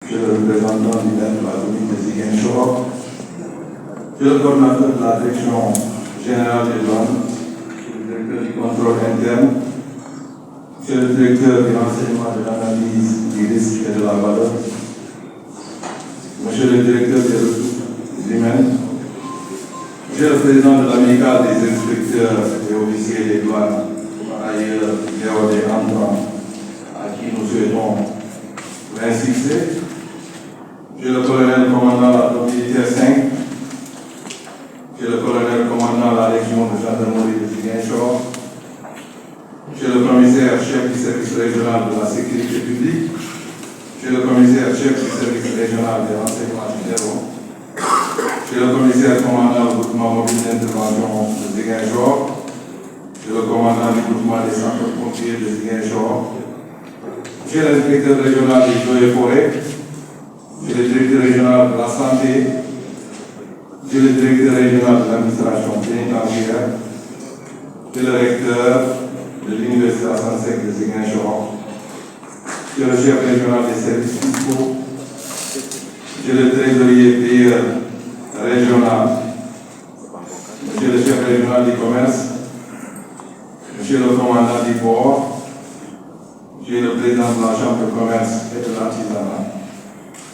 Monsieur le représentant du maire de la commune de Ziguinchor, Monsieur le coordinateur de la direction générale des douanes, Monsieur le directeur du contrôle interne, Monsieur le directeur du renseignement de l'analyse du risque et de la valeur, Monsieur le directeur des ressources humaines, Monsieur le président de l'amicale des inspecteurs et officiers des douanes, par ailleurs des entrants à qui nous souhaitons plein succès, Monsieur le colonel commandant la militaire 5, Monsieur le colonel commandant la région de gendarmerie de Ziguinchor, Monsieur le commissaire chef du service régional de la sécurité publique, Monsieur le commissaire chef du service régional des renseignements généraux, Monsieur le commissaire commandant du groupement mobile d'intervention de Ziguinchor, Monsieur le commandant du groupement des centres pompiers de Ziguinchor, Monsieur l'inspecteur régional des eaux et forêts, Monsieur le directeur régional de la santé, Monsieur le directeur régional de l'administration pénitentiaire, Monsieur le recteur de l'université Assane Seck de Ziguinchor, Monsieur le chef régional des services fiscaux, Monsieur le trésorier payeur régional, Monsieur le chef régional du commerce, Monsieur le commandant du port, Monsieur le président de la chambre de commerce et de l'artisanat,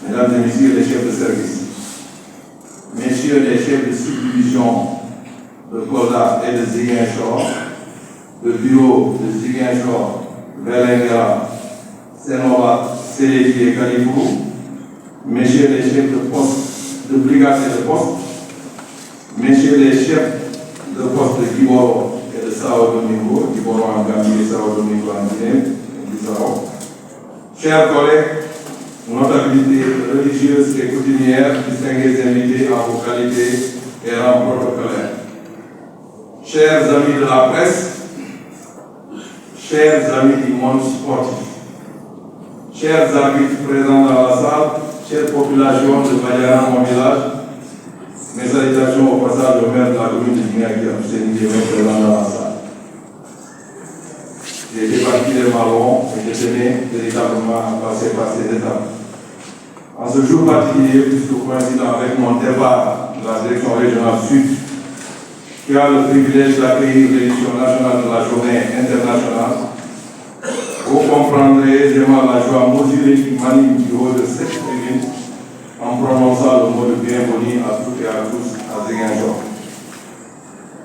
Mesdames et Messieurs les chefs de service, Messieurs les chefs de subdivision de Kolda et de Ziguinchor, le bureau de Ziguinchor, Vélingara, Senova, Séléki et Kalifou, Messieurs les chefs de poste de brigade et de poste, Messieurs les chefs de poste de Kiboro et de Sao Domingo, Kiboro en Gambie et Sao Domingo en Guinée-Bissau, chers collègues, notabilités religieuses et coutumières, distingués invités en vos qualités et rangs protocolaires. Chers amis de la presse, chers amis du monde sportif, chers arbitres présents dans la salle, chère population de Badiana, mon village, mes salutations au passage au maire de la commune de Ziguinchor, présent dans la salle. J'ai été particulièrement long et je tenais véritablement à passer par ces étapes. En ce jour particulier, puisque coïncident avec mon départ de la direction régionale sud, qui a le privilège d'accueillir l'édition nationale de la journée internationale, vous comprendrez aisément la joie mesurée qui m'anime du haut de cette tribune en prononçant le mot de bienvenue à toutes et à tous à Ziguinchor.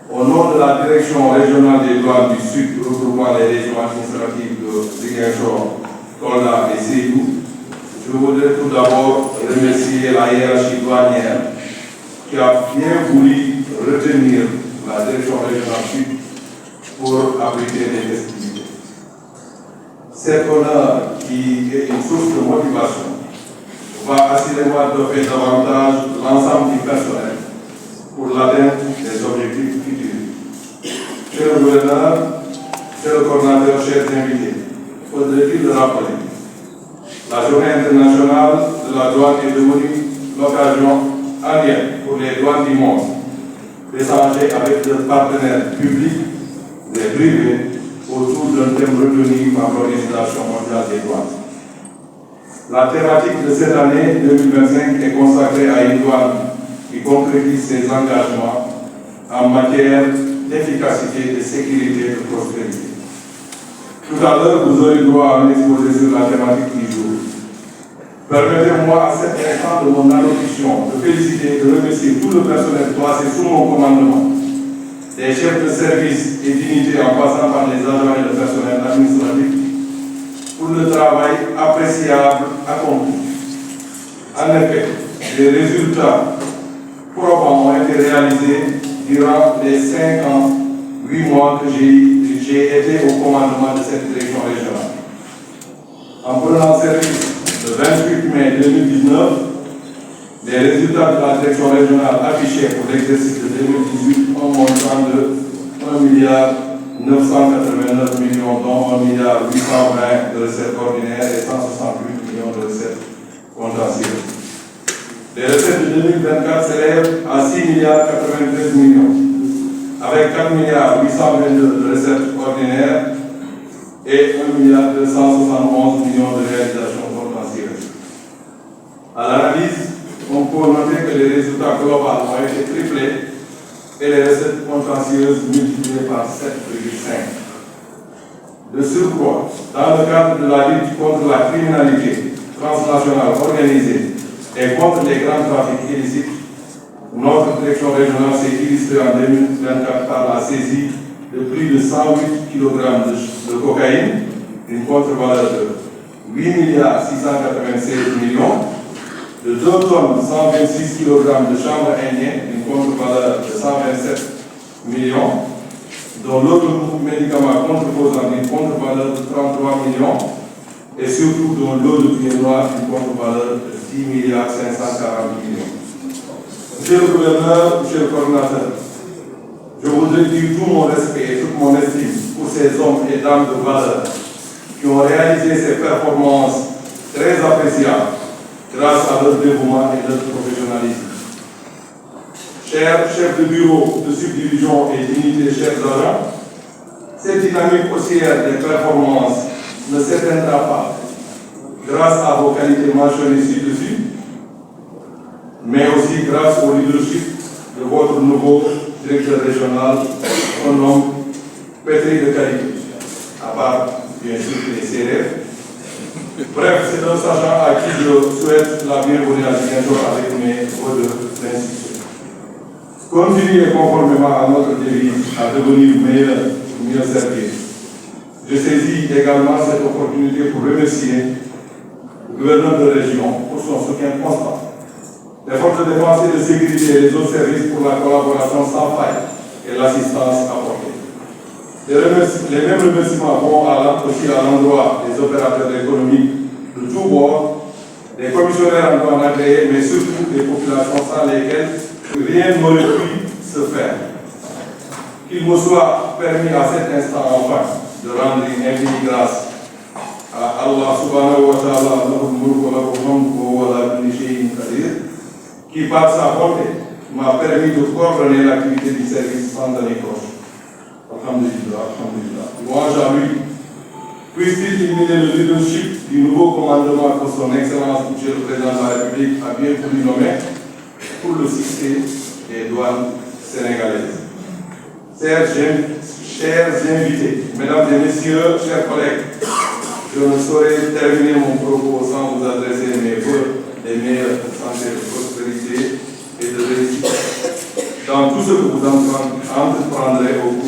Au nom de la direction régionale des douanes du Sud, regroupant les régions administratives de Ziguinchor, Kolda et Sédhiou, je voudrais tout d'abord remercier la hiérarchie douanière qui a bien voulu retenir la direction régionale Sud pour abriter les festivités. Cet honneur, qui est une source de motivation, va assurément doter davantage l'ensemble du personnel pour l'atteinte des objectifs futurs. Monsieur le gouverneur, monsieur le coordinateur, chers invités, faudrait-il le rappeler, la journée internationale de la douane est devenue l'occasion annuelle pour les douanes du monde d'échanger avec leurs partenaires publics et privés autour d'un thème retenu par l'Organisation mondiale des douanes. La thématique de cette année 2025 est consacrée à une douane qui concrétise ses engagements en matière d'efficacité, de sécurité et de prospérité. Tout à l'heure, vous aurez droit à un exposé sur la thématique du jour. Permettez-moi à cet instant de mon allocution de féliciter et de remercier tout le personnel placé sous mon commandement, des chefs de service et d'unités en passant par les agents et le personnel administratif, pour le travail appréciable accompli. En effet, les résultats probants ont été réalisés durant les 5 ans, 8 mois que j'ai été au commandement de cette direction régionale. En prenant service le 28 mai 2019, les résultats de la direction régionale affichés pour l'exercice de 2018 ont montant de 1,989 milliard, dont 1,820 milliard de recettes ordinaires et 168 millions de recettes contentieuses. Les recettes de 2024 s'élèvent à 6,93 milliards, avec 4,822 milliards de recettes ordinaires et 1,271 milliard de réalisations contentieuses. À l'analyse, on peut noter que les résultats globaux ont été triplés et les recettes contentieuses multipliées par 7,5. De surcroît, dans le cadre de la lutte contre la criminalité transnationale organisée et contre les grands trafics illicites, notre direction régionale s'est illustrée en 2024 par la saisie de plus de 108 kg de cocaïne, une contre-valeur de 8 milliards 696 millions, de 2 tonnes 126 kg de chanvre indien, une contre-valeur de 127 millions, dont l'autre médicament contreposant une contre-valeur de 33 millions, et surtout dont l'eau de pied noir une contre-valeur de 10 milliards 540 millions. Monsieur le gouverneur, monsieur le coordinateur, je voudrais dire tout mon respect et toute mon estime pour ces hommes et dames de valeur qui ont réalisé ces performances très appréciables grâce à leur dévouement et leur professionnalisme. Chers chefs de bureau de subdivision et d'unité, chers agents, cette dynamique haussière des performances ne s'éteindra pas grâce à vos qualités mentionnées ci-dessus, mais aussi grâce au leadership de votre nouveau directeur régional, un homme pétri de qualité, à part bien sûr les CRF. Bref, c'est un sachant à qui je souhaite la bienvenue à Ziguinchor avec mes mots d'institution. Continuez conformément à notre devise à devenir meilleur, mieux servir. Je saisis également cette opportunité pour remercier le gouverneur de région pour son soutien constant, les forces de défense et de sécurité et les autres services pour la collaboration sans faille et l'assistance apportée. Les mêmes remerciements vont aussi à l'endroit des opérateurs économiques de tous bords, des commissionnaires en droit agréés, mais surtout des populations sans lesquelles rien n'aurait pu se faire. Qu'il me soit permis à cet instant enfin de rendre une infinie grâce à Allah subhanahu wa ta'ala qui par sa bonté m'a permis de coordonner l'activité du service sans année proche. Alhamdulillah, alhamdulillah. Louange à lui. Puisse-t-il illuminer le leadership du nouveau commandement que son Excellence, Monsieur le Président de la République, a bien voulu nommer pour le succès des douanes sénégalaises. Chers invités, mesdames et messieurs, chers collègues, je ne saurais terminer mon propos sans vous adresser mes vœux des meilleures santé, de prospérité et de réussite dans tout ce que vous entreprendrez au